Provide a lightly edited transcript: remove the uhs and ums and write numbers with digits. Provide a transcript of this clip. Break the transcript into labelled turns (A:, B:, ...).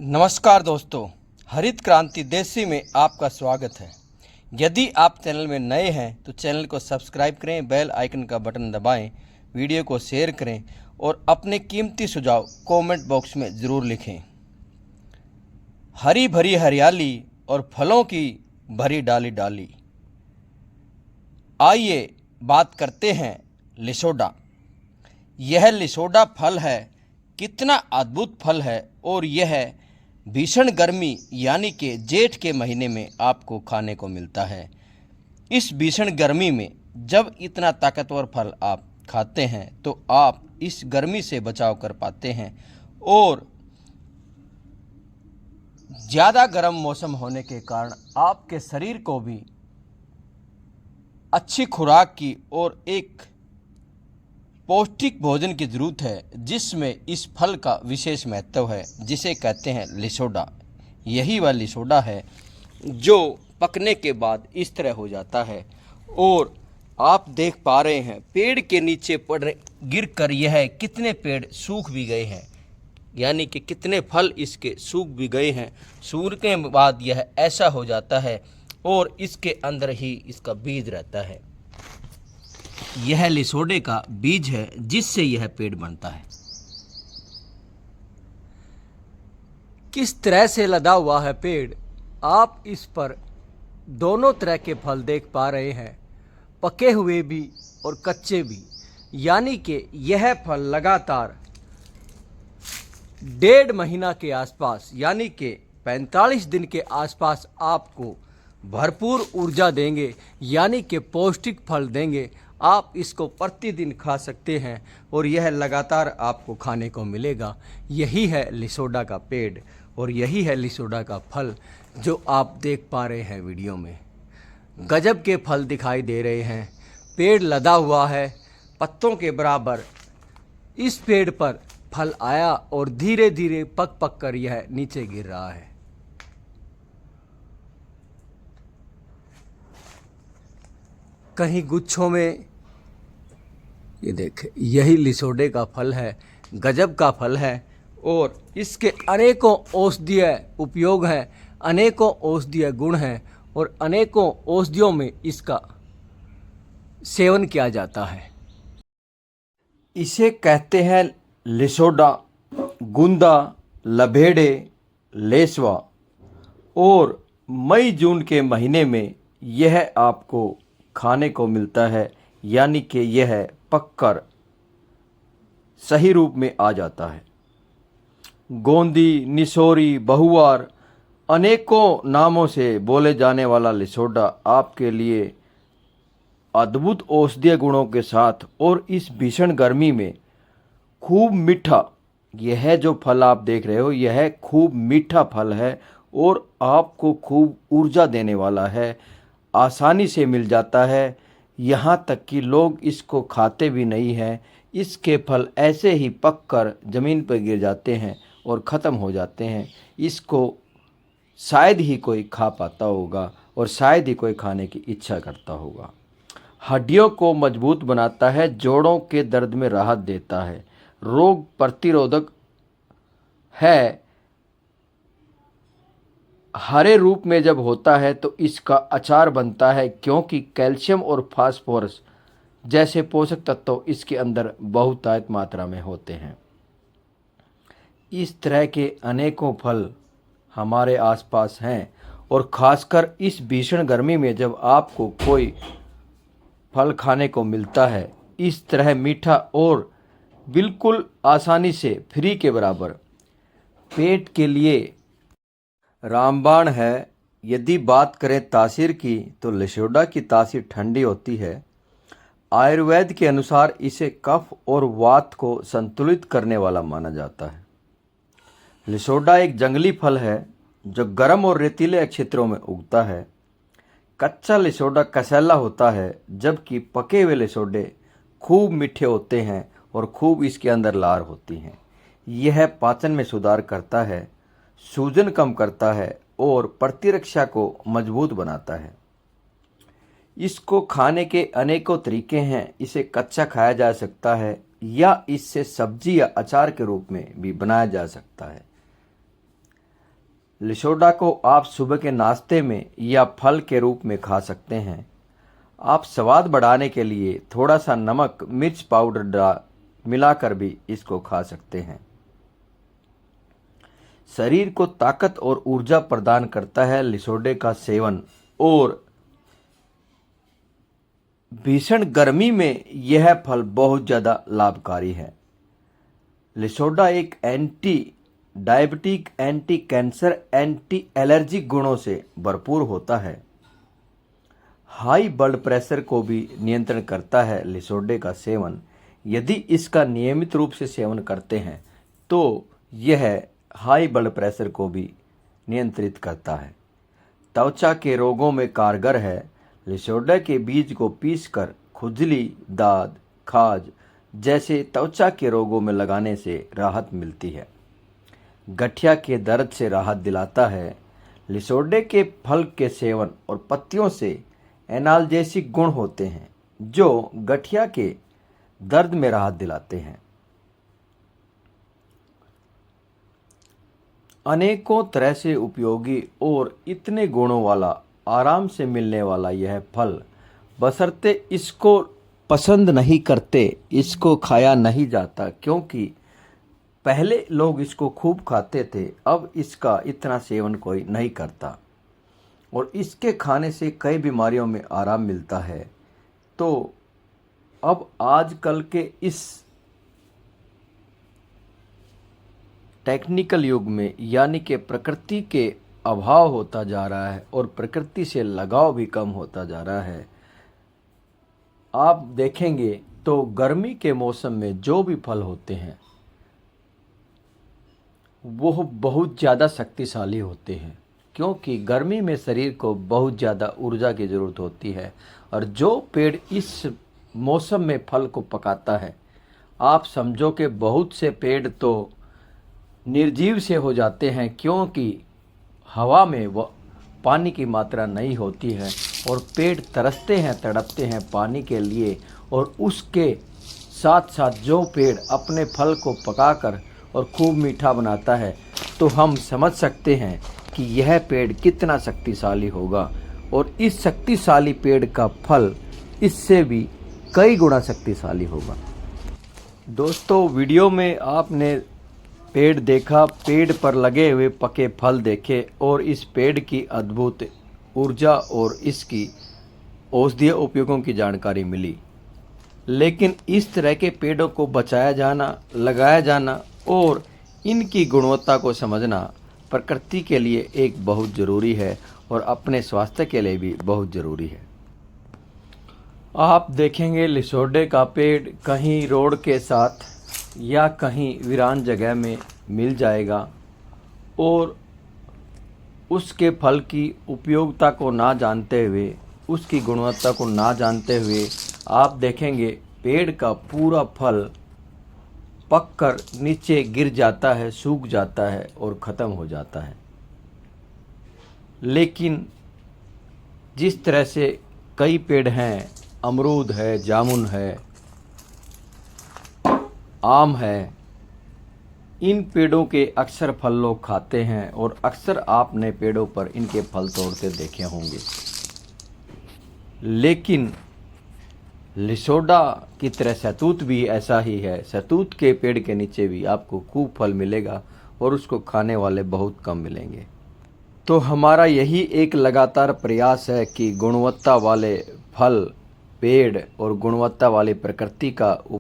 A: नमस्कार दोस्तों, हरित क्रांति देसी में आपका स्वागत है। यदि आप चैनल में नए हैं तो चैनल को सब्सक्राइब करें, बेल आइकन का बटन दबाएं, वीडियो को शेयर करें और अपने कीमती सुझाव कमेंट बॉक्स में ज़रूर लिखें। हरी भरी हरियाली और फलों की भरी डाली डाली। आइए बात करते हैं लिसोडा। यह लिसोडा फल है, कितना अद्भुत फल है और यह भीषण गर्मी यानी कि जेठ के महीने में आपको खाने को मिलता है। इस भीषण गर्मी में जब इतना ताकतवर फल आप खाते हैं तो आप इस गर्मी से बचाव कर पाते हैं और ज़्यादा गर्म मौसम होने के कारण आपके शरीर को भी अच्छी खुराक की और एक पौष्टिक भोजन की ज़रूरत है, जिसमें इस फल का विशेष महत्व है, जिसे कहते हैं लिसोडा। यही वह लिसोडा है जो पकने के बाद इस तरह हो जाता है और आप देख पा रहे हैं पेड़ के नीचे गिर कर यह कितने पेड़ सूख भी गए हैं, यानी कि कितने फल इसके सूख भी गए हैं। सूखने के बाद यह ऐसा हो जाता है और इसके अंदर ही इसका बीज रहता है। यह लिसोडे का बीज है जिससे यह पेड़ बनता है। किस तरह से लदा हुआ है पेड़, आप इस पर दोनों तरह के फल देख पा रहे हैं, पके हुए भी और कच्चे भी। यानी कि यह फल लगातार 1.5 महीना के आसपास यानी कि 45 दिन के आसपास आपको भरपूर ऊर्जा देंगे, यानी कि पौष्टिक फल देंगे। आप इसको प्रतिदिन खा सकते हैं और यह लगातार आपको खाने को मिलेगा। यही है लिसोडा का पेड़ और यही है लिसोडा का फल जो आप देख पा रहे हैं वीडियो में। गजब के फल दिखाई दे रहे हैं। पेड़ लदा हुआ है पत्तों के बराबर। इस पेड़ पर फल आया और धीरे धीरे पक पक कर यह नीचे गिर रहा है। कहीं गुच्छों में, ये देखें, यही लिसोडे का फल है। गजब का फल है और इसके अनेकों औषधीय उपयोग हैं, अनेकों औषधीय गुण हैं और अनेकों औषधियों में इसका सेवन किया जाता है। इसे कहते हैं लिसोडा, गुंदा, लभेड़े, लेसवा और मई जून के महीने में यह आपको खाने को मिलता है, यानी कि यह पककर सही रूप में आ जाता है। गोंदी, निसोरी, बहुवार, अनेकों नामों से बोले जाने वाला लिसोडा आपके लिए अद्भुत औषधीय गुणों के साथ और इस भीषण गर्मी में खूब मीठा, यह जो फल आप देख रहे हो यह खूब मीठा फल है और आपको खूब ऊर्जा देने वाला है। आसानी से मिल जाता है, यहाँ तक कि लोग इसको खाते भी नहीं हैं। इसके फल ऐसे ही पककर ज़मीन पर गिर जाते हैं और ख़त्म हो जाते हैं। इसको शायद ही कोई खा पाता होगा और शायद ही कोई खाने की इच्छा करता होगा। हड्डियों को मजबूत बनाता है, जोड़ों के दर्द में राहत देता है, रोग प्रतिरोधक है। हरे रूप में जब होता है तो इसका अचार बनता है, क्योंकि कैल्शियम और फास्फोरस जैसे पोषक तत्व इसके अंदर बहुतायत मात्रा में होते हैं। इस तरह के अनेकों फल हमारे आसपास हैं और ख़ासकर इस भीषण गर्मी में जब आपको कोई फल खाने को मिलता है इस तरह मीठा और बिल्कुल आसानी से फ्री के बराबर, पेट के लिए रामबाण है। यदि बात करें तासीर की तो लिसोडा की तासीर ठंडी होती है। आयुर्वेद के अनुसार इसे कफ और वात को संतुलित करने वाला माना जाता है। लिसोडा एक जंगली फल है जो गर्म और रेतीले क्षेत्रों में उगता है। कच्चा लिसोडा कसैला होता है, जबकि पके हुए लिसोडे खूब मीठे होते हैं और खूब इसके अंदर लार होती हैं। यह पाचन में सुधार करता है, सूजन कम करता है और प्रतिरक्षा को मजबूत बनाता है। इसको खाने के अनेकों तरीके हैं। इसे कच्चा खाया जा सकता है या इससे सब्जी या अचार के रूप में भी बनाया जा सकता है।
B: लिसोडा को आप सुबह के नाश्ते में या फल के रूप में खा सकते हैं। आप स्वाद बढ़ाने के लिए थोड़ा सा नमक मिर्च पाउडर मिलाकर भी इसको खा सकते हैं। शरीर को ताकत और ऊर्जा प्रदान करता है लिसोडे का सेवन, और भीषण गर्मी में यह फल बहुत ज़्यादा लाभकारी है। लिसोडा एक anti diabetic, anti cancer, anti allergy गुणों से भरपूर होता है। हाई ब्लड प्रेशर को भी नियंत्रण करता है लिसोडे का सेवन। यदि इसका नियमित रूप से सेवन करते हैं तो यह हाई ब्लड प्रेशर को भी नियंत्रित करता है। त्वचा के रोगों में कारगर है। लिसोडा के बीज को पीसकर खुजली, दाद, खाज जैसे त्वचा के रोगों में लगाने से राहत मिलती है। गठिया के दर्द से राहत दिलाता है। लिसोडे के फल के सेवन और पत्तियों से एनाल्जेसिक गुण होते हैं जो गठिया के दर्द में राहत दिलाते हैं। अनेकों तरह से उपयोगी और इतने गुणों वाला, आराम से मिलने वाला यह फल, बशर्ते इसको पसंद नहीं करते, इसको खाया नहीं जाता, क्योंकि पहले लोग इसको खूब खाते थे, अब इसका इतना सेवन कोई नहीं करता और इसके खाने से कई बीमारियों में आराम मिलता है। तो अब आजकल के इस टेक्निकल युग में, यानी कि प्रकृति के अभाव होता जा रहा है और प्रकृति से लगाव भी कम होता जा रहा है। आप देखेंगे तो गर्मी के मौसम में जो भी फल होते हैं वो बहुत ज़्यादा शक्तिशाली होते हैं, क्योंकि गर्मी में शरीर को बहुत ज़्यादा ऊर्जा की ज़रूरत होती है। और जो पेड़ इस मौसम में फल को पकाता है, आप समझो कि बहुत से पेड़ तो निर्जीव से हो जाते हैं, क्योंकि हवा में वो पानी की मात्रा नहीं होती है और पेड़ तरसते हैं, तड़पते हैं पानी के लिए। और उसके साथ साथ जो पेड़ अपने फल को पकाकर और खूब मीठा बनाता है, तो हम समझ सकते हैं कि यह पेड़ कितना शक्तिशाली होगा। और इस शक्तिशाली पेड़ का फल इससे भी कई गुना शक्तिशाली होगा। दोस्तों, वीडियो में आपने पेड़ देखा, पेड़ पर लगे हुए पके फल देखे और इस पेड़ की अद्भुत ऊर्जा और इसकी औषधीय उपयोगों की जानकारी मिली। लेकिन इस तरह के पेड़ों को बचाया जाना, लगाया जाना और इनकी गुणवत्ता को समझना प्रकृति के लिए एक बहुत ज़रूरी है और अपने स्वास्थ्य के लिए भी बहुत ज़रूरी है। आप देखेंगे लिसोडे का पेड़ कहीं रोड के साथ या कहीं वीरान जगह में मिल जाएगा, और उसके फल की उपयोगिता को ना जानते हुए, उसकी गुणवत्ता को ना जानते हुए आप देखेंगे पेड़ का पूरा फल पककर नीचे गिर जाता है, सूख जाता है और ख़त्म हो जाता है। लेकिन जिस तरह से कई पेड़ हैं, अमरूद है, जामुन है, आम है, इन पेड़ों के अक्सर फल लोग खाते हैं और अक्सर आपने पेड़ों पर इनके फल तोड़ते देखे होंगे। लेकिन लिसोडा की तरह शहतूत भी ऐसा ही है। शहतूत के पेड़ के नीचे भी आपको खूब फल मिलेगा और उसको खाने वाले बहुत कम मिलेंगे। तो हमारा यही एक लगातार प्रयास है कि गुणवत्ता वाले फल, पेड़ और गुणवत्ता वाली प्रकृति का